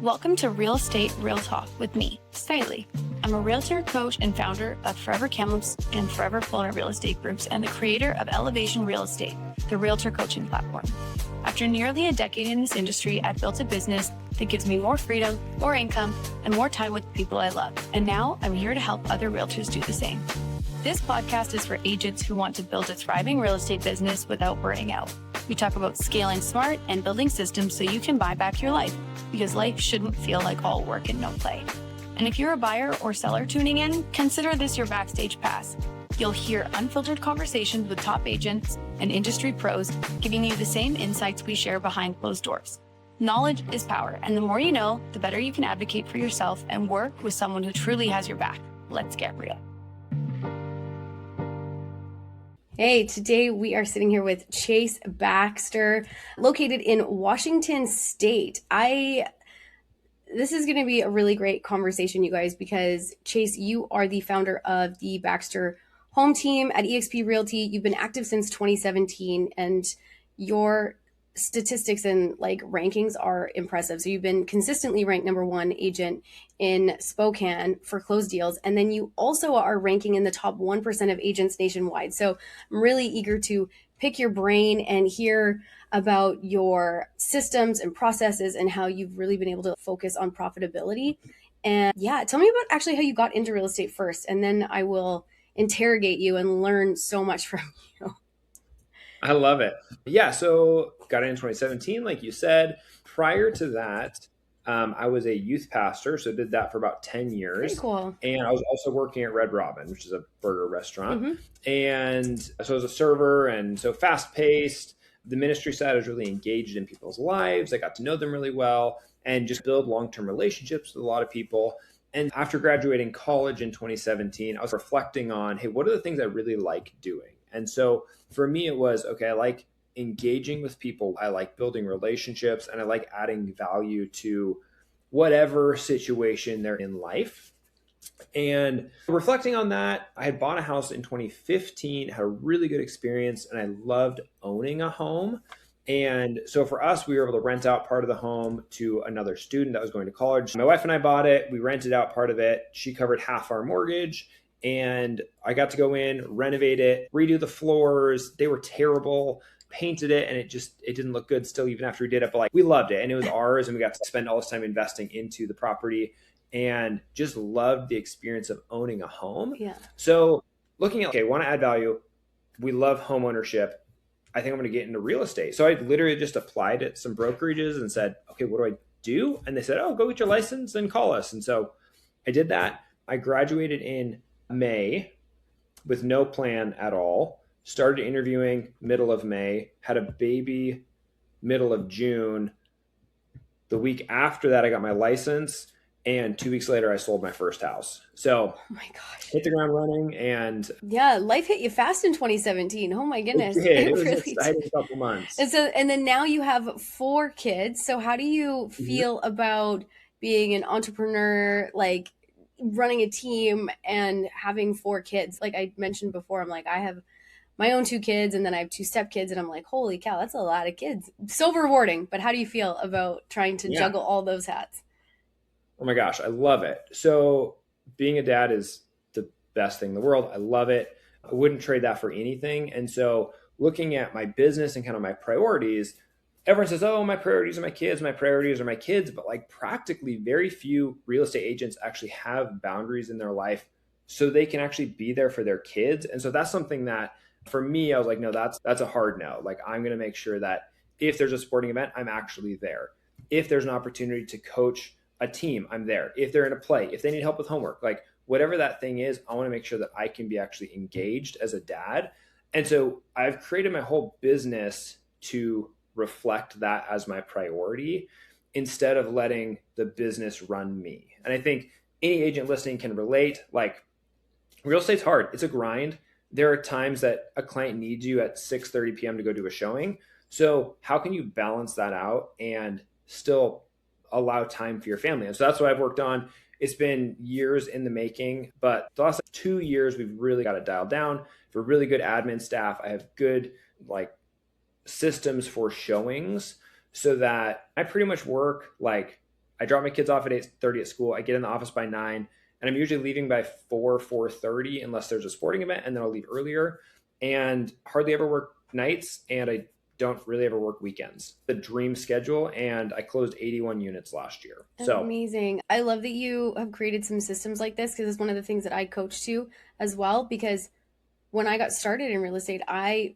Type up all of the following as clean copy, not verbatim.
Welcome to Real Estate Real Talk with me, Skyleigh. I'm a realtor, coach, and founder of Forever Kamloops and Forever Florida Real Estate Groups and the creator of Elevation Real Estate, the realtor coaching platform. After nearly a decade in this industry, I've built a business that gives me more freedom, more income, and more time with the people I love. And now I'm here to help other realtors do the same. This podcast is for agents who want to build a thriving real estate business without burning out. We talk about scaling smart and building systems so you can buy back your life, because life shouldn't feel like all work and no play. And if you're a buyer or seller tuning in, consider this your backstage pass. You'll hear unfiltered conversations with top agents and industry pros, giving you the same insights we share behind closed doors. Knowledge is power, and the more you know, the better you can advocate for yourself and work with someone who truly has your back. Let's get real. Hey, today we are sitting here with Chase Baxter, located in Washington State. This is going to be a really great conversation, you guys, because Chase, you are the founder of the Baxter Home Team at eXp Realty. You've been active since 2017, and your statistics and rankings are impressive. So you've been consistently ranked number one agent in Spokane for closed deals. And then you also are ranking in the top 1% of agents nationwide. So I'm really eager to pick your brain and hear about your systems and processes and how you've really been able to focus on profitability. And yeah, tell me about actually how you got into real estate first, and then I will interrogate you and learn so much from you. I love it. Yeah, so got in 2017, like you said. Prior to that, I was a youth pastor, so did that for about 10 years. Pretty cool. And I was also working at Red Robin, which is a burger restaurant. Mm-hmm. And so I was a server, and so fast-paced. The ministry side was really engaged in people's lives. I got to know them really well and just build long-term relationships with a lot of people. And after graduating college in 2017, I was reflecting on, hey, what are the things I really like doing? And so for me, it was, okay, I like engaging with people. I like building relationships, and I like adding value to whatever situation they're in life. And reflecting on that, I had bought a house in 2015, had a really good experience, and I loved owning a home. And so for us, we were able to rent out part of the home to another student that was going to college. My wife and I bought it. We rented out part of it. She covered half our mortgage. And I got to go in, renovate it, redo the floors. They were terrible, painted it, and it didn't look good still even after we did it. But we loved it, and it was ours, and we got to spend all this time investing into the property and just loved the experience of owning a home. Yeah. So looking at, okay, want to add value. We love home ownership. I think I'm going to get into real estate. So I literally just applied at some brokerages and said, okay, what do I do? And they said, oh, go get your license and call us. And so I did that. I graduated in May with no plan at all. Started interviewing middle of May, had a baby middle of June. The week after that, I got my license, and 2 weeks later, I sold my first house. So, oh my gosh, hit the ground running, and yeah, life hit you fast in 2017. Oh my goodness, it was really exciting couple months. And then now you have 4 kids. So how do you feel about being an entrepreneur, running a team and having 4 kids? Like I mentioned before, I have my own 2 kids, and then I have 2 stepkids, and I'm like, holy cow, that's a lot of kids. So rewarding. But how do you feel about trying to juggle all those hats? Oh my gosh, I love it. So being a dad is the best thing in the world. I love it. I wouldn't trade that for anything. And so looking at my business and kind of my priorities, everyone says, oh, my priorities are my kids, my priorities are my kids. But practically very few real estate agents actually have boundaries in their life so they can actually be there for their kids. And so that's something that for me, I was like, no, that's a hard no. I'm going to make sure that if there's a sporting event, I'm actually there. If there's an opportunity to coach a team, I'm there. If they're in a play, if they need help with homework, whatever that thing is, I want to make sure that I can be actually engaged as a dad. And so I've created my whole business to reflect that as my priority instead of letting the business run me. And I think any agent listening can relate. Real estate's hard. It's a grind. There are times that a client needs you at 6:30 p.m. to go do a showing. So how can you balance that out and still allow time for your family? And so that's what I've worked on. It's been years in the making, but the last 2 years, we've really got it dialed down. For really good admin staff, I have good systems for showings so that I pretty much work I drop my kids off at 8:30 at school. I get in the office by 9, and I'm usually leaving by 4:30 unless there's a sporting event, and then I'll leave earlier, and hardly ever work nights, and I don't really ever work weekends. The dream schedule, and I closed 81 units last year. That's amazing. I love that you have created some systems like this, because it's one of the things that I coach to as well. Because when I got started in real estate, I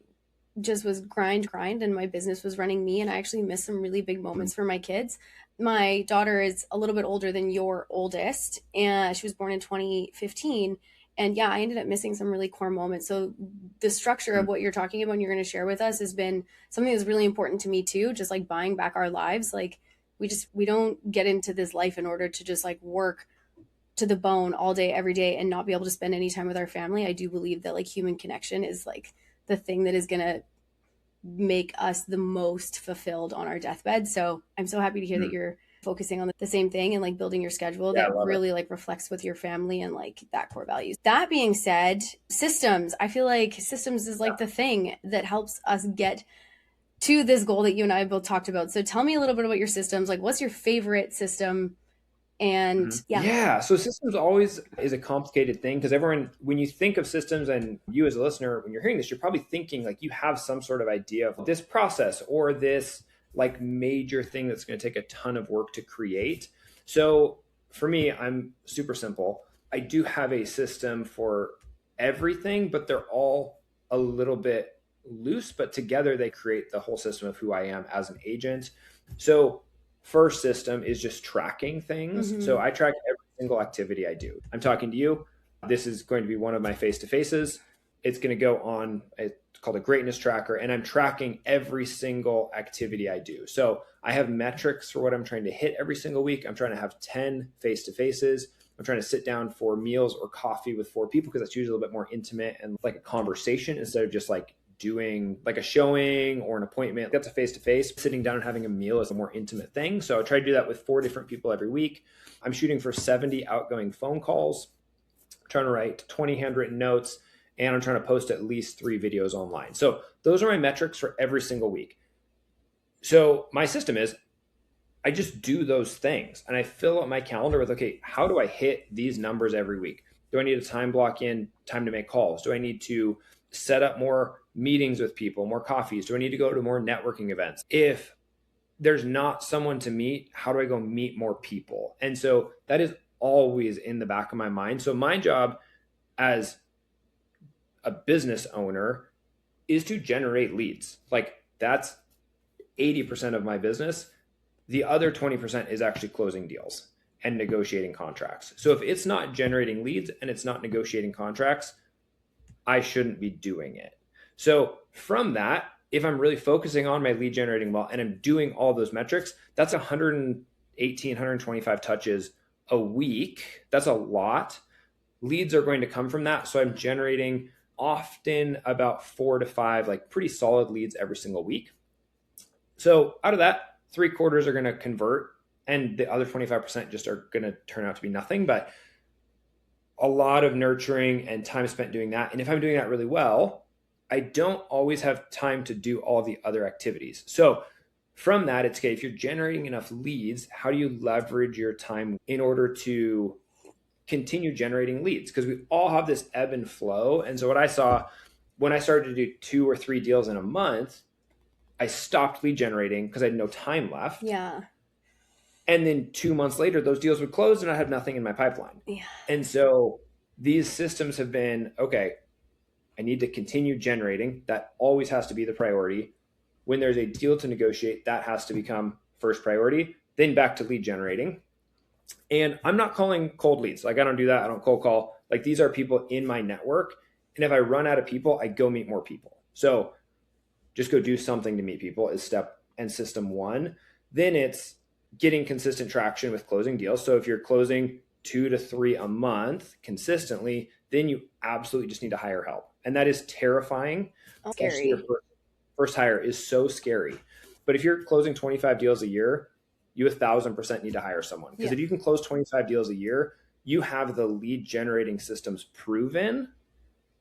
just was grind, and my business was running me. And I actually missed some really big moments for my kids. My daughter is a little bit older than your oldest, and she was born in 2015. And yeah, I ended up missing some really core moments. So the structure of what you're talking about and you're going to share with us has been something that's really important to me too. Just like buying back our lives. Like we don't get into this life in order to just like work to the bone all day, every day, and not be able to spend any time with our family. I do believe that like human connection is like the thing that is going to make us the most fulfilled on our deathbed. So I'm so happy to hear that you're focusing on the same thing and like building your schedule that really like reflects with your family and like that core values. That being said, systems, I feel like systems is like the thing that helps us get to this goal that you and I both talked about. So tell me a little bit about your systems. Like, what's your favorite system? And so systems always is a complicated thing, because everyone, when you think of systems, and you as a listener, when you're hearing this, you're probably thinking like you have some sort of idea of this process or this like major thing that's going to take a ton of work to create. So for me, I'm super simple. I do have a system for everything, but they're all a little bit loose, but together they create the whole system of who I am as an agent. So first system is just tracking things. So I track every single activity I do. I'm talking to you. This is going to be one of my face-to-faces. It's going to go on, it's called a greatness tracker, and I'm tracking every single activity I do. So I have metrics for what I'm trying to hit every single week. I'm trying to have 10 face-to-faces. I'm trying to sit down for meals or coffee with 4 people, because that's usually a little bit more intimate and like a conversation instead of just like doing like a showing or an appointment. That's a face-to-face. Sitting down and having a meal is a more intimate thing. So I try to do that with 4 different people every week. I'm shooting for 70 outgoing phone calls. I'm trying to write 20 handwritten notes, and I'm trying to post at least 3 videos online. So those are my metrics for every single week. So my system is I just do those things, and I fill up my calendar with, okay, how do I hit these numbers every week? Do I need a time block in time to make calls? Do I need to set up more meetings with people, more coffees? Do I need to go to more networking events? If there's not someone to meet, how do I go meet more people? And so that is always in the back of my mind. So my job as a business owner is to generate leads. Like that's 80% of my business. The other 20% is actually closing deals and negotiating contracts. So if it's not generating leads and it's not negotiating contracts, I shouldn't be doing it. So from that, if I'm really focusing on my lead generating well and I'm doing all those metrics, that's 118, 125 touches a week. That's a lot. Leads are going to come from that. So I'm generating often about 4 to 5 like pretty solid leads every single week. So out of that, 3/4 are going to convert, and the other 25% just are going to turn out to be nothing. But a lot of nurturing and time spent doing that. And if I'm doing that really well, I don't always have time to do all the other activities. So from that, it's okay, if you're generating enough leads, how do you leverage your time in order to continue generating leads? Because we all have this ebb and flow. And so what I saw when I started to do 2 or 3 deals in a month, I stopped lead generating because I had no time left. Yeah. And then 2 months later, those deals would close and I had nothing in my pipeline. Yeah. And so these systems have been, okay, I need to continue generating. That always has to be the priority. When there's a deal to negotiate, that has to become first priority, then back to lead generating. And I'm not calling cold leads. Like I don't do that. I don't cold call. Like these are people in my network. And if I run out of people, I go meet more people. So just go do something to meet people is step and system 1. Then it's getting consistent traction with closing deals. So if you're closing 2 to 3 a month consistently, then you absolutely just need to hire help. And that is terrifying. Scary. Your first hire is so scary. But if you're closing 25 deals a year, you 1,000% need to hire someone. Because if you can close 25 deals a year, you have the lead generating systems proven.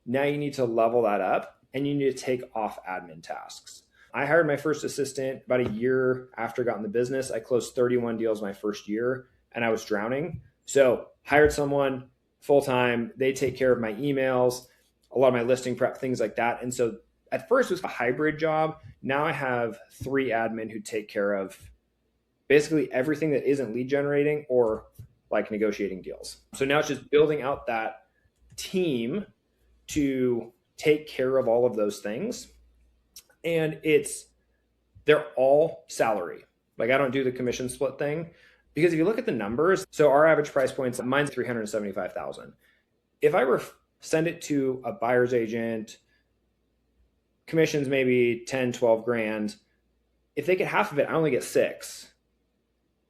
Now you need to level that up and you need to take off admin tasks. I hired my first assistant about a year after I got in the business. I closed 31 deals my first year and I was drowning. So hired someone full-time. They take care of my emails, a lot of my listing prep, things like that. And so at first it was a hybrid job. Now I have 3 admin who take care of basically everything that isn't lead generating or like negotiating deals. So now it's just building out that team to take care of all of those things. And they're all salary. Like I don't do the commission split thing because if you look at the numbers, so our average price points, mine's 375,000. If I were send it to a buyer's agent, commissions maybe 10, 12 grand. If they get half of it, I only get 6.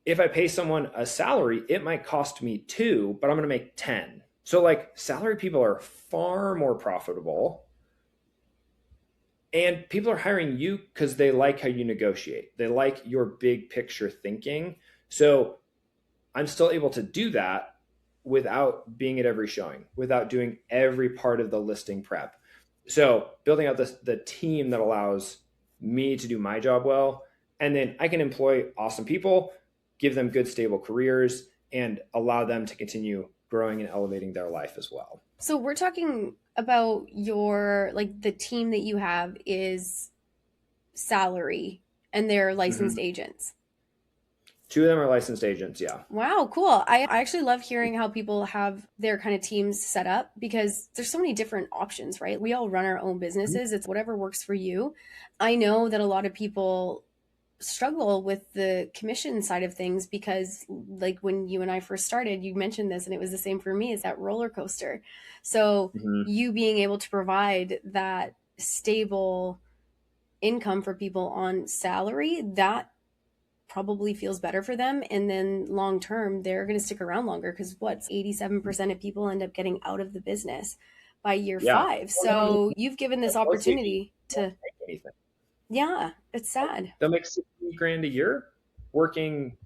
If I pay someone a salary, it might cost me 2, but I'm going to make 10. So like salary people are far more profitable. And people are hiring you because they like how you negotiate. They like your big picture thinking. So I'm still able to do that without being at every showing, without doing every part of the listing prep. So building out the team that allows me to do my job well. And then I can employ awesome people, give them good, stable careers, and allow them to continue growing and elevating their life as well. So we're talking about the team that you have is salary and they're licensed agents. 2 of them are licensed agents. Yeah. Wow. Cool. I actually love hearing how people have their kind of teams set up because there's so many different options, right? We all run our own businesses. It's whatever works for you. I know that a lot of people struggle with the commission side of things because like when you and I first started, you mentioned this and it was the same for me, is that roller coaster. So you being able to provide that stable income for people on salary, that probably feels better for them. And then long term, they're going to stick around longer because 87% of people end up getting out of the business by year 5. So you've given this opportunity to anything. Yeah, it's sad. They'll make 60 grand a year working,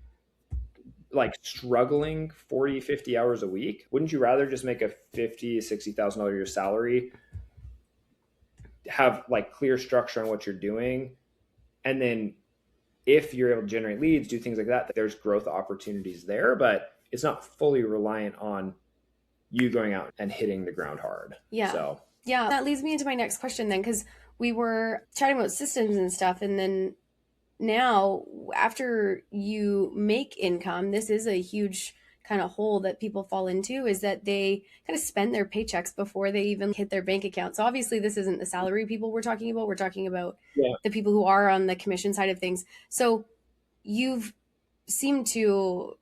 like struggling 40, 50 hours a week. Wouldn't you rather just make a $50,000, $60,000 a year salary, have like clear structure on what you're doing, and then if you're able to generate leads, do things like that, there's growth opportunities there, but it's not fully reliant on you going out and hitting the ground hard. Yeah. So yeah, that leads me into my next question then, because we were chatting about systems and stuff. And then now after you make income, this is a huge kind of hole that people fall into, is that they kind of spend their paychecks before they even hit their bank account. So obviously this isn't the salary people we're talking about. We're talking about the people who are on the commission side of things. So you've seemed to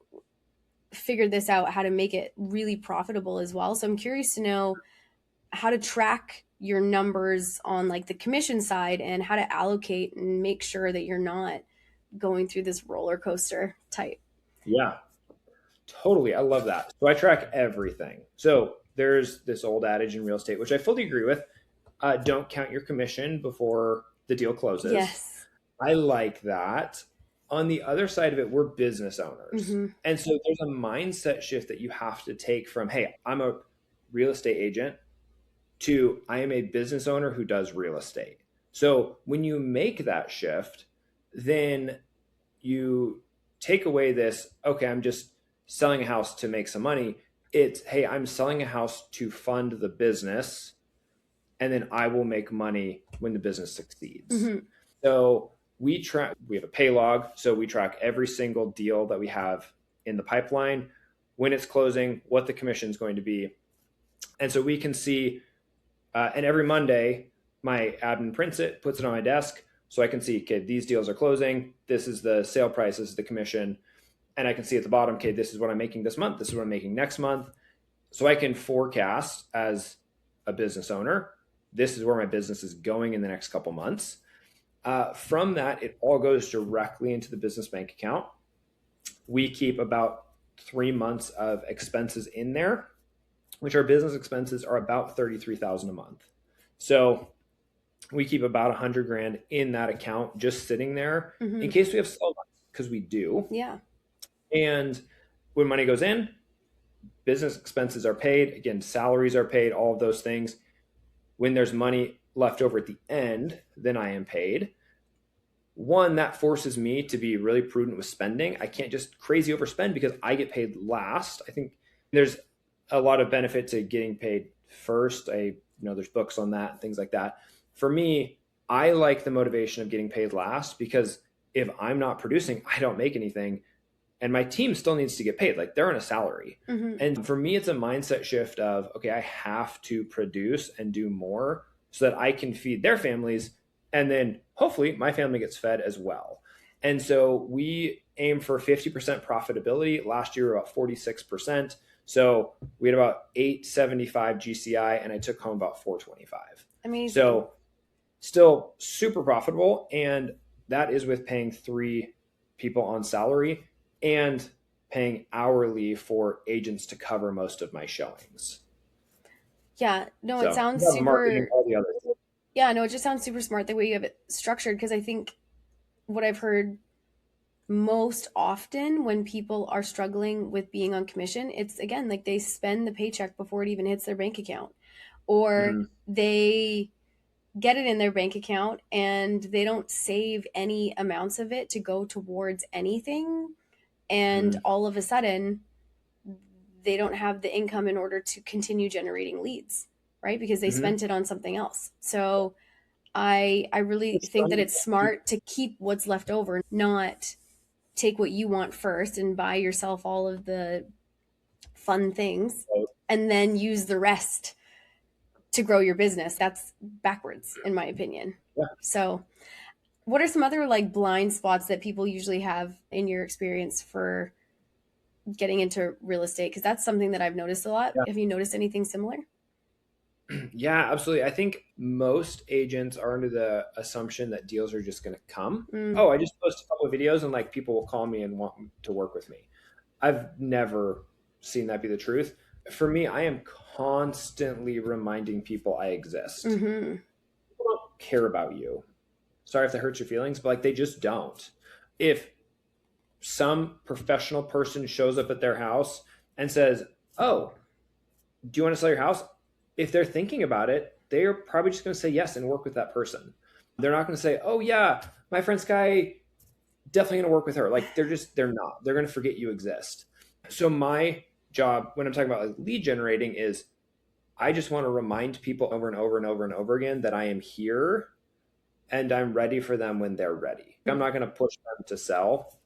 figure this out, how to make it really profitable as well. So I'm curious to know how to track your numbers on like the commission side and how to allocate and make sure that you're not going through this roller coaster type. Yeah, totally. I love that. So I track everything. So there's this old adage in real estate, which I fully agree with. Don't count your commission before the deal closes. Yes. I like that. On the other side of it, we're business owners. And so there's a mindset shift that you have to take from, hey, I'm a real estate agent, to I am a business owner who does real estate. So when you make that shift, then you take away this, okay, I'm just selling a house to make some money. It's, hey, I'm selling a house to fund the business, and then I will make money when the business succeeds. So we have a pay log. So we track every single deal that we have in the pipeline, when it's closing, what the commission is going to be. And so we can see, and every Monday, my admin prints it, puts it on my desk, so I can see, okay, these deals are closing. This is the sale price, this is the commission. And I can see at the bottom, okay, this is what I'm making this month. This is what I'm making next month. So I can forecast as a business owner, this is where my business is going in the next couple months. From that, it all goes directly into the business bank account. We keep about 3 months of expenses in there, which our business expenses are about $33,000 a month. So we keep about 100 grand in that account, just sitting there in case we have slow months, because we do. Yeah. And when money goes in, business expenses are paid. Again, salaries are paid, all of those things. When there's money left over at the end, then I am paid. one, that forces me to be really prudent with spending. I can't just crazy overspend because I get paid last. I think there's a lot of benefit to getting paid first. There's books on that and things like that. For me, I like the motivation of getting paid last, because if I'm not producing, I don't make anything. And my team still needs to get paid. Like, they're on a salary. Mm-hmm. And for me, it's a mindset shift of, okay, I have to produce and do more so that I can feed their families. And then hopefully my family gets fed as well. And so we aim for 50% profitability. Last year, about 46%. So we had about 875 GCI, and I took home about 425. Amazing. So still super profitable. And that is with paying 3 people on salary and paying hourly for agents to cover most of my showings. Yeah, no, So, it sounds marketing, super. all the other things. Yeah, no, it just sounds super smart the way you have it structured. Because I think what I've heard most often when people are struggling with being on commission, it's again like they spend the paycheck before it even hits their bank account, or they get it in their bank account and they don't save any amounts of it to go towards anything. And all of a sudden, they don't have the income in order to continue generating leads, right? Because they spent it on something else. So I really think that it's smart to keep what's left over, not take what you want first and buy yourself all of the fun things and then use the rest to grow your business. That's backwards, in my opinion. Yeah. So what are some other like blind spots that people usually have in your experience for getting into real estate? Because that's something that I've noticed a lot. Yeah. Have you noticed anything similar? Yeah, absolutely. I think most agents are under the assumption that deals are just going to come. Oh, I just post a couple of videos and like people will call me and want to work with me. I've never seen that be the truth. For me, I am constantly reminding people I exist. People don't care about you. Sorry if that hurts your feelings, but like they just don't. If some professional person shows up at their house and says, "Oh, do you want to sell your house?" If they're thinking about it, they're probably just going to say yes and work with that person. They're not going to say, "Oh yeah, my friend Sky, definitely going to work with her." Like they're not. They're going to forget you exist. So my job when I'm talking about like lead generating is I just want to remind people over and over and over and over again that I am here and I'm ready for them when they're ready. I'm not going to push them to sell,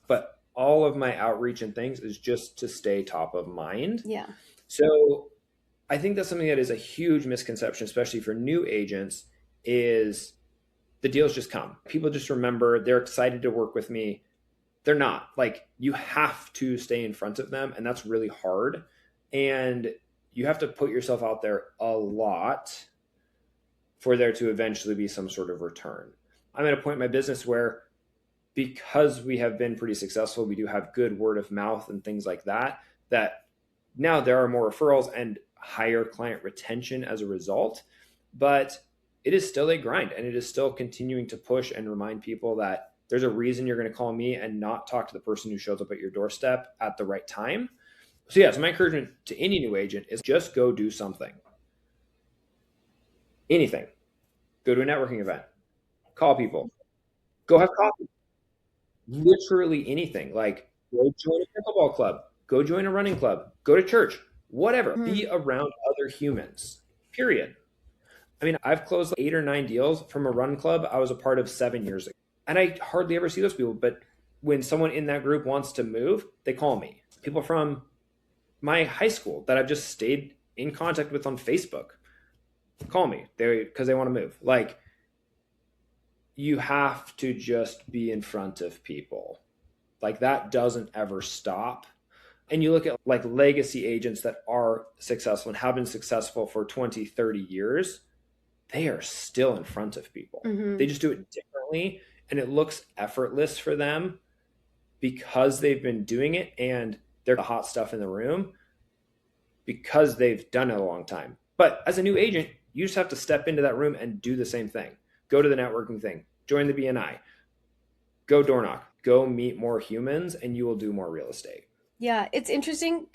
but all of my outreach and things is just to stay top of mind. Yeah. So I think that's something that is a huge misconception, especially for new agents, is the deals just come. People just remember they're excited to work with me. They're not. Like, you have to stay in front of them, and that's really hard. And you have to put yourself out there a lot for there to eventually be some sort of return. I'm at a point in my business where, because we have been pretty successful, we do have good word of mouth and things like that, that now there are more referrals and higher client retention as a result. But it is still a grind, and it is still continuing to push and remind people that there's a reason you're going to call me and not talk to the person who shows up at your doorstep at the right time. So yeah, so my encouragement to any new agent is just go do something. Anything. Go to a networking event. Call people. Go have coffee. Literally anything. Like, go join a pickleball club. Go join a running club. Go to church. Whatever. Be around other humans. Period. I mean, I've closed 8 or 9 deals from a run club I was a part of 7 years ago. And I hardly ever see those people. But when someone in that group wants to move, they call me. People from my high school that I've just stayed in contact with on Facebook call me because they want to move. Like, you have to just be in front of people. Like, that doesn't ever stop. And you look at like legacy agents that are successful and have been successful for 20, 30 years, they are still in front of people. They just do it differently, and it looks effortless for them because they've been doing it and they're the hot stuff in the room because they've done it a long time. But as a new agent, you just have to step into that room and do the same thing. Go to the networking thing, join the BNI, go door knock, go meet more humans, and you will do more real estate. Yeah, it's interesting.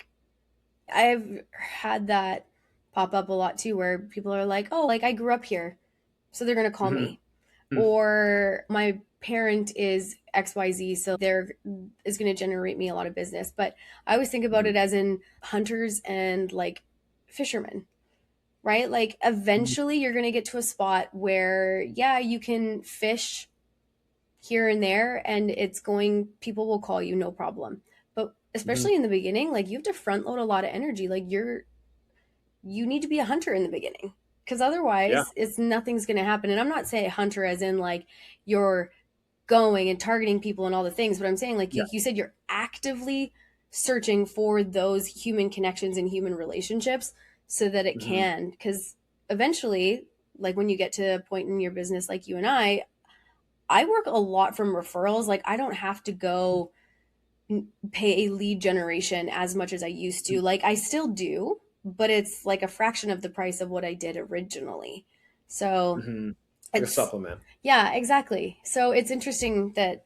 I've had that pop up a lot too, where people are like, "Oh, like I grew up here, so they're going to call me." or my parent is XYZ, so they're is going to generate me a lot of business. But I always think about it as in hunters and like fishermen, right? Like eventually you're going to get to a spot where, yeah, you can fish here and there and people will call you, no problem. But especially in the beginning, like you have to front load a lot of energy. Like you need to be a hunter in the beginning because Yeah. otherwise nothing's going to happen. And I'm not saying hunter as in like you're going and targeting people and all the things, but I'm saying like Yeah. you said, you're actively searching for those human connections and human relationships so that it can, because eventually, like when you get to a point in your business like you and I work a lot from referrals. Like I don't have to go pay lead generation as much as I used to. Like I still do, but it's like a fraction of the price of what I did originally. So Like a it's, supplement. yeah, exactly. So it's interesting that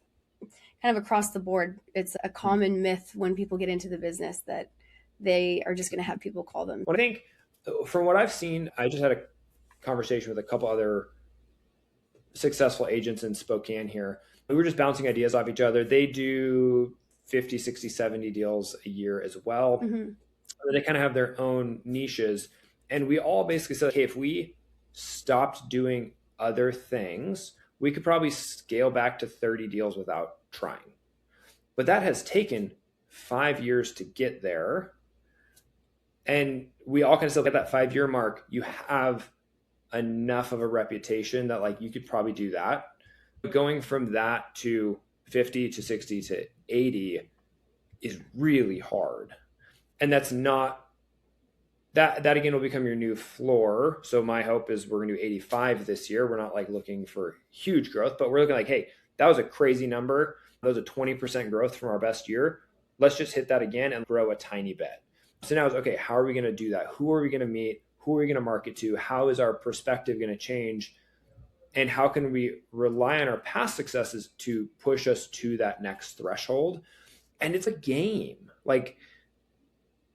kind of across the board, it's a common myth when people get into the business that they are just going to have people call them. Well, I think from what I've seen, I just had a conversation with a couple other successful agents in Spokane here. We were just bouncing ideas off each other. They do 50, 60, 70 deals a year as well. They kind of have their own niches. And we all basically said, hey, if we stopped doing other things, we could probably scale back to 30 deals without trying. But that has taken 5 years to get there. And we all kind of said at that 5 year mark, you have enough of a reputation that like you could probably do that. But going from that to 50 to 60 to 80 is really hard. And that's not that again will become your new floor. So my hope is we're going to do 85 this year. We're not like looking for huge growth, but we're looking like, hey, that was a crazy number. That was a 20% growth from our best year. Let's just hit that again and grow a tiny bit. So now it's okay, how are we going to do that? Who are we going to meet? Who are we going to market to? How is our perspective going to change? And how can we rely on our past successes to push us to that next threshold? And it's a game. Like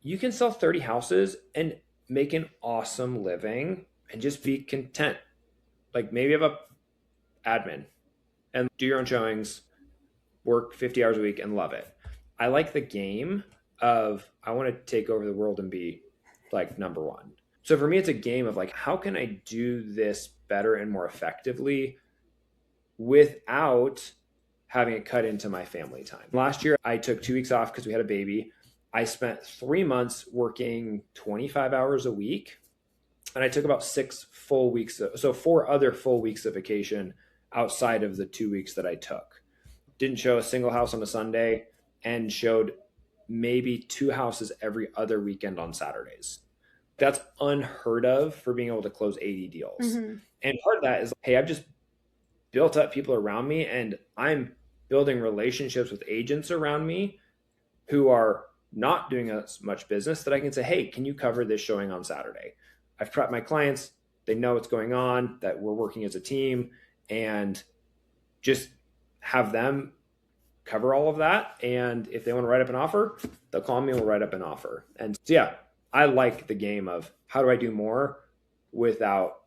you can sell 30 houses and make an awesome living and just be content. Like maybe have a admin and do your own showings, work 50 hours a week and love it. I like the game of I want to take over the world and be like number one. So for me, it's a game of like, how can I do this better and more effectively without having it cut into my family time? Last year, I took 2 weeks off because we had a baby. I spent 3 months working 25 hours a week. And I took about 6 full weeks. So 4 other full weeks of vacation outside of the 2 weeks that I took. Didn't show a single house on a Sunday and showed maybe 2 houses every other weekend on Saturdays. That's unheard of for being able to close 80 deals. And part of that is, hey, I've just built up people around me and I'm building relationships with agents around me who are not doing as much business that I can say, hey, can you cover this showing on Saturday? I've prepped my clients. They know what's going on, that we're working as a team, and just have them cover all of that. And if they want to write up an offer, they'll call me and we'll write up an offer. And so, yeah, I like the game of how do I do more without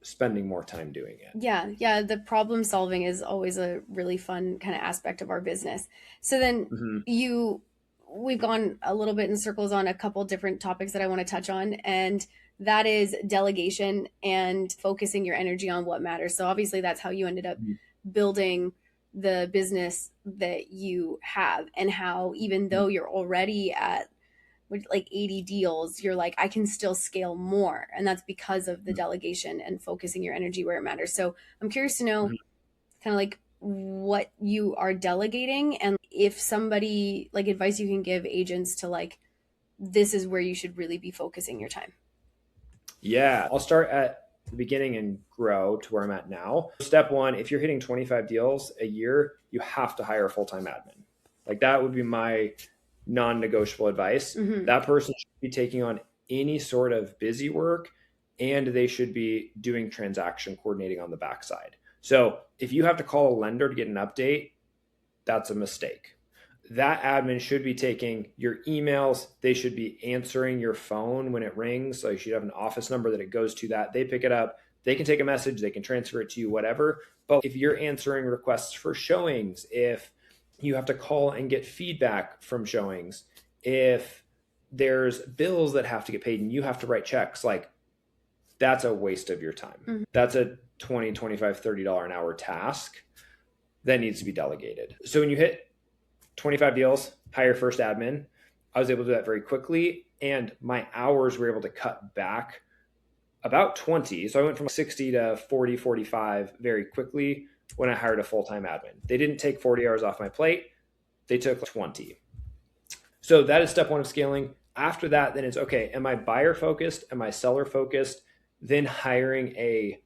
spending more time doing it. Yeah. The problem solving is always a really fun kind of aspect of our business. So then we've gone a little bit in circles on a couple different topics that I want to touch on. And that is delegation and focusing your energy on what matters. So obviously that's how you ended up building the business that you have, and how even though you're already at like 80 deals, you're like, I can still scale more. And that's because of the delegation and focusing your energy where it matters. So I'm curious to know kind of like what you are delegating, and if somebody, like advice you can give agents to like, this is where you should really be focusing your time. Yeah, I'll start at the beginning and grow to where I'm at now. Step one, if you're hitting 25 deals a year, you have to hire a full-time admin. Like that would be my non-negotiable advice. That person should be taking on any sort of busy work, and they should be doing transaction coordinating on the backside. So if you have to call a lender to get an update, that's a mistake. That admin should be taking your emails. They should be answering your phone when it rings. So you should have an office number that it goes to, that they pick it up. they can take a message, they can transfer it to you, whatever. But if you're answering requests for showings, if you have to call and get feedback from showings, if there's bills that have to get paid and you have to write checks, like that's a waste of your time. Mm-hmm. That's a $20, $25, $30 an hour task that needs to be delegated. So when you hit 25 deals, hire first admin, I was able to do that very quickly. And my hours were able to cut back about 20. So I went from 60 to 40, 45 very quickly when I hired a full-time admin. They didn't take 40 hours off my plate. They took 20. So that is step one of scaling. After that, then it's, okay, am I buyer focused? Am I seller focused? Then hiring a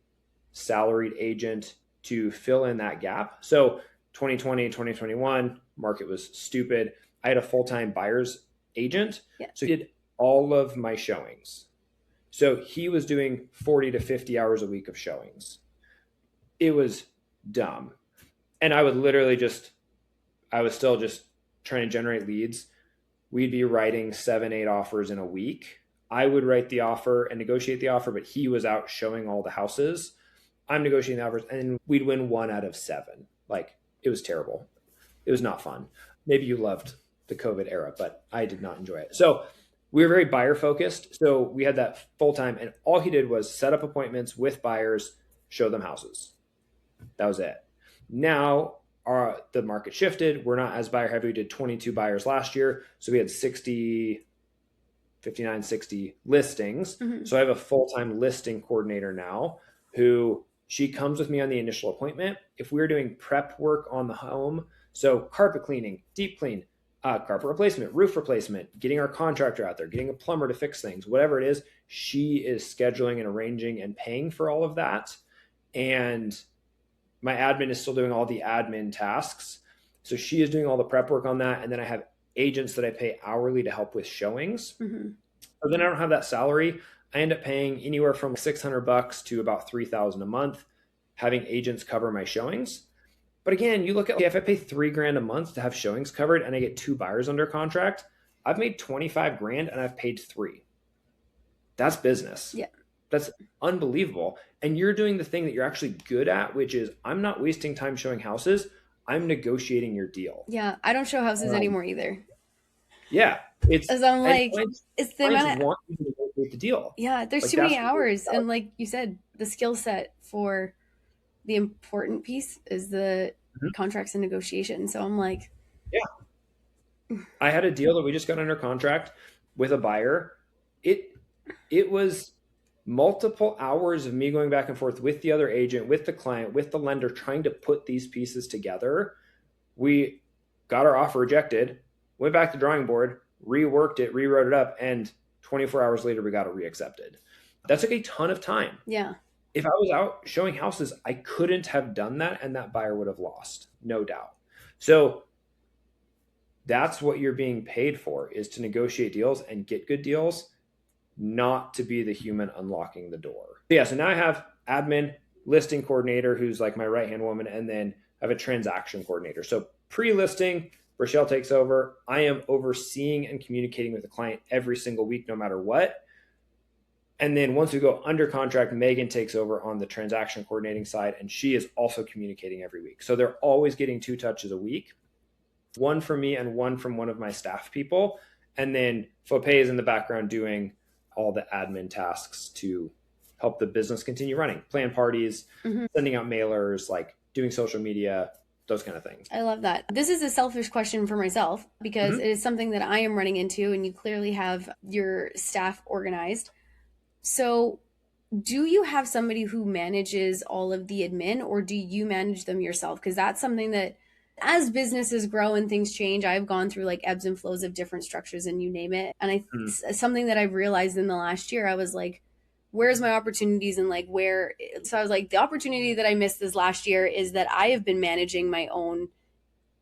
salaried agent to fill in that gap. So 2020, 2021, market was stupid. I had a full-time buyer's agent. Yeah. So he did all of my showings. So he was doing 40 to 50 hours a week of showings. It was dumb. And I would literally I was still just trying to generate leads. We'd be writing 7, 8 offers in a week. I would write the offer and negotiate the offer, but he was out showing all the houses. I'm negotiating the offers, and we'd win 1 out of 7. Like, it was terrible. It was not fun. Maybe you loved the COVID era, but I did not enjoy it. So we were very buyer focused. So we had that full time, and all he did was set up appointments with buyers, show them houses. That was it. Now the market shifted. We're not as buyer heavy. We did 22 buyers last year. So we had 59, 60 listings. Mm-hmm. So I have a full-time listing coordinator now who she comes with me on the initial appointment. If we're doing prep work on the home, so carpet cleaning, deep clean, carpet replacement, roof replacement, getting our contractor out there, getting a plumber to fix things, whatever it is, she is scheduling and arranging and paying for all of that. And my admin is still doing all the admin tasks. So she is doing all the prep work on that. And then I have agents that I pay hourly to help with showings. Mm-hmm. So then I don't have that salary. I end up paying anywhere from $600 to about $3,000 a month, having agents cover my showings. But again, you look at, if I pay $3,000 a month to have showings covered and I get 2 buyers under contract, I've made $25,000 and I've paid 3. That's business. Yeah. That's unbelievable. And you're doing the thing that you're actually good at, which is, I'm not wasting time showing houses. I'm negotiating your deal. Yeah. I don't show houses anymore either. Yeah. It's the amount of want you to negotiate the deal. Yeah. There's like, too many hours. And like you said, the skill set for the important piece is the contracts and negotiation. So I'm like, yeah, I had a deal that we just got under contract with a buyer. It was multiple hours of me going back and forth with the other agent, with the client, with the lender, trying to put these pieces together. We got our offer rejected, went back to the drawing board, reworked it, rewrote it up, and 24 hours later, we got it reaccepted. That took a ton of time. Yeah. If I was out showing houses, I couldn't have done that, and that buyer would have lost, no doubt. So that's what you're being paid for, is to negotiate deals and get good deals, not to be the human unlocking the door. Yeah, so now I have admin, listing coordinator, who's like my right-hand woman, and then I have a transaction coordinator. So pre-listing, Rochelle takes over. I am overseeing and communicating with the client every single week, no matter what. And then once we go under contract, Megan takes over on the transaction coordinating side, and she is also communicating every week. So they're always getting 2 touches a week, 1 from me and 1 from one of my staff people. And then Fope is in the background doing all the admin tasks to help the business continue running, plan parties, sending out mailers, like doing social media, those kind of things. I love that. This is a selfish question for myself because it is something that I am running into, and you clearly have your staff organized. So do you have somebody who manages all of the admin, or do you manage them yourself? Because that's something that, as businesses grow and things change, I've gone through like ebbs and flows of different structures and you name it. And something that I've realized in the last year, I was like, where's my opportunities and like where? So I was like, the opportunity that I missed this last year is that I have been managing my own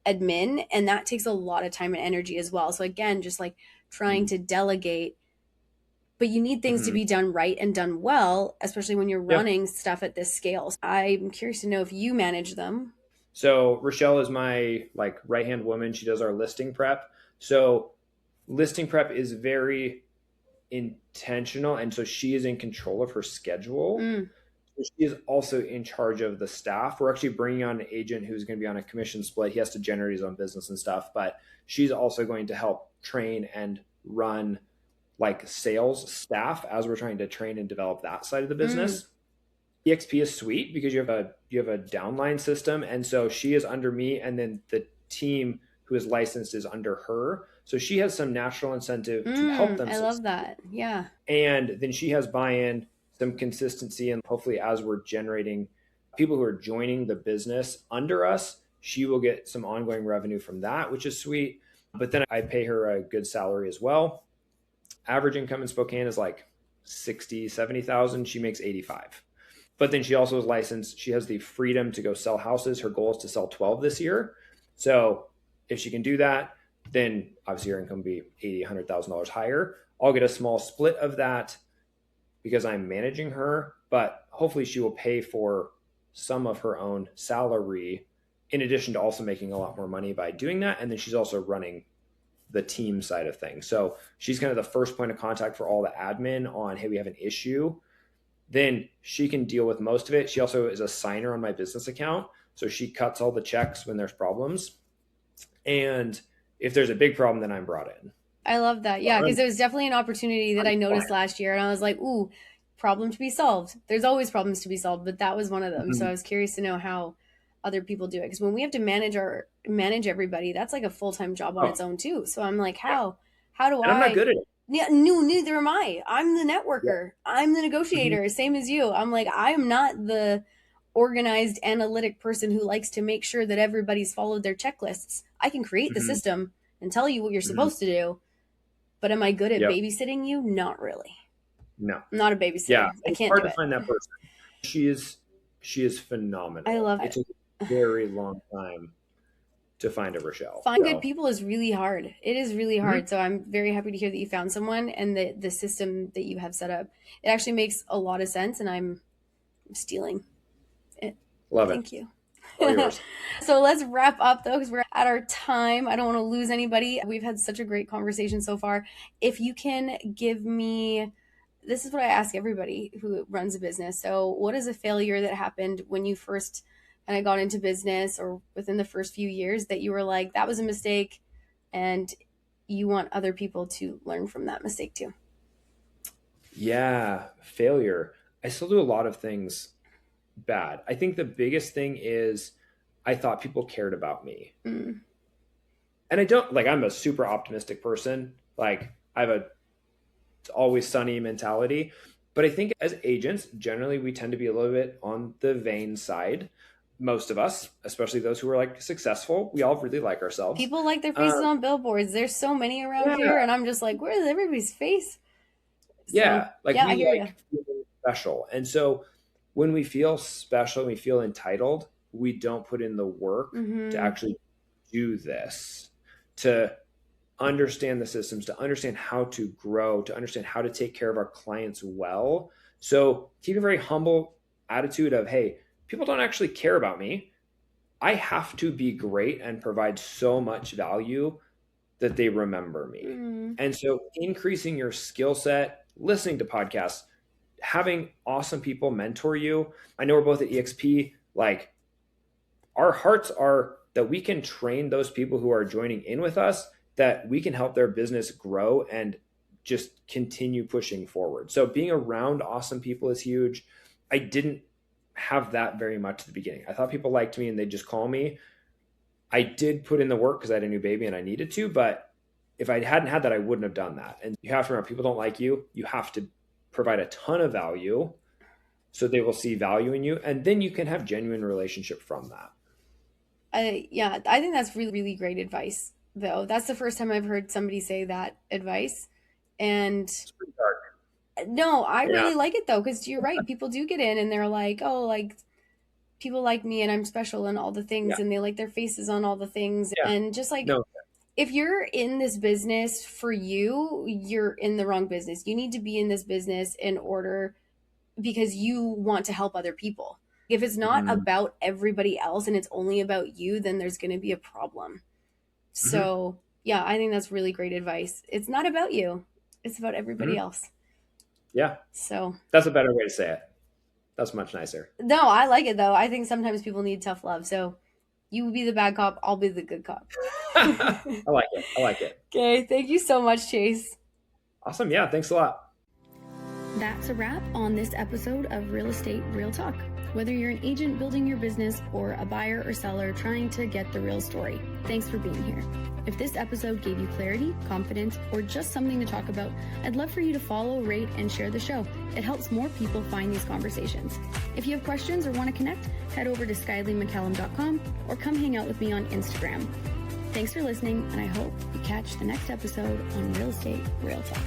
admin, and that takes a lot of time and energy as well. So again, just like trying to delegate, but you need things to be done right and done well, especially when you're running stuff at this scale. So I'm curious to know if you manage them. So Rochelle is my like right-hand woman. She does our listing prep. So listing prep is very intentional. And so she is in control of her schedule. She is also in charge of the staff. We're actually bringing on an agent who's going to be on a commission split. He has to generate his own business and stuff, but she's also going to help train and run like sales staff as we're trying to train and develop that side of the business. EXP is sweet because you have a downline system, and so she is under me, and then the team who is licensed is under her. So she has some natural incentive to help them. I love that. Yeah. And then she has buy-in, some consistency, and hopefully as we're generating people who are joining the business under us, she will get some ongoing revenue from that, which is sweet. But then I pay her a good salary as well. Average income in Spokane is like 60, 70,000. She makes 85. But then she also is licensed. She has the freedom to go sell houses. Her goal is to sell 12 this year. So if she can do that, then obviously her income will be $80,000, $100,000 higher. I'll get a small split of that because I'm managing her, but hopefully she will pay for some of her own salary in addition to also making a lot more money by doing that. And then she's also running the team side of things. So she's kind of the first point of contact for all the admin on, hey, we have an issue. Then she can deal with most of it. She also is a signer on my business account. So she cuts all the checks when there's problems. And if there's a big problem, then I'm brought in. I love that. Yeah, because it was definitely an opportunity that I noticed last year. And I was like, ooh, problem to be solved. There's always problems to be solved, but that was one of them. So I was curious to know how other people do it. Because when we have to manage everybody, that's like a full-time job on its own too. So I'm like, how do I'm not good at it. Yeah, no, neither am I. I'm the networker. I'm the negotiator, same as you. I'm like, I am not the organized, analytic person who likes to make sure that everybody's followed their checklists. I can create the system and tell you what you're supposed to do. But am I good at babysitting you? Not really. No. I'm not a babysitter. Yeah, I can't hard do to find that person. She is phenomenal. I love it. It took a very long time to find a Rochelle. Find good people is really hard. It is really hard. So I'm very happy to hear that you found someone and the system that you have set up. It actually makes a lot of sense, and I'm stealing it. Love it. Thank you. So let's wrap up though, because we're at our time. I don't want to lose anybody. We've had such a great conversation so far. If you can give me, this is what I ask everybody who runs a business. So what is a failure that happened when you first kind of got into business or within the first few years that you were like, that was a mistake, and you want other people to learn from that mistake too? Yeah, failure. I still do a lot of things bad. I think the biggest thing is I thought people cared about me. And I don't, like, I'm a super optimistic person. Like, I have a always sunny mentality. But I think as agents, generally, we tend to be a little bit on the vain side. Most of us, especially those who are like successful, we all really like ourselves. People like their faces on billboards. There's so many around here. And I'm just like, where is everybody's face? So, we I hear like feeling special. And so when we feel special, we feel entitled, we don't put in the work to actually do this, to understand the systems, to understand how to grow, to understand how to take care of our clients well. So keep a very humble attitude of, hey, people don't actually care about me. I have to be great and provide so much value that they remember me. And so increasing your skill set, listening to podcasts, having awesome people mentor you. I know we're both at EXP. Like, our hearts are that we can train those people who are joining in with us, that we can help their business grow and just continue pushing forward. So being around awesome people is huge. I didn't have that very much at the beginning. I thought people liked me and they'd just call me. I did put in the work because I had a new baby and I needed to, but if I hadn't had that, I wouldn't have done that. And you have to remember, people don't like you. You have to provide a ton of value so they will see value in you, and then you can have genuine relationship from that. I think that's really, really great advice, though. That's the first time I've heard somebody say that advice. And It's pretty dark. no, I really like it though, because you're right. People do get in and they're like, oh, like, people like me and I'm special and all the things, and they like their faces on all the things. And just like, if you're in this business for you, you're in the wrong business. You need to be in this business in order because you want to help other people. If it's not about everybody else and it's only about you, then there's going to be a problem. So yeah, I think that's really great advice. It's not about you. It's about everybody else. Yeah. So that's a better way to say it. That's much nicer. No, I like it though. I think sometimes people need tough love. So you be the bad cop, I'll be the good cop. I like it. I like it. Okay. Thank you so much, Chase. Awesome. Yeah. Thanks a lot. That's a wrap on this episode of Real Estate Real Talk. Whether you're an agent building your business or a buyer or seller trying to get the real story, thanks for being here. If this episode gave you clarity, confidence, or just something to talk about, I'd love for you to follow, rate, and share the show. It helps more people find these conversations. If you have questions or want to connect, head over to SkyleighMcCallum.com or come hang out with me on Instagram. Thanks for listening, and I hope you catch the next episode on Real Estate Real Talk.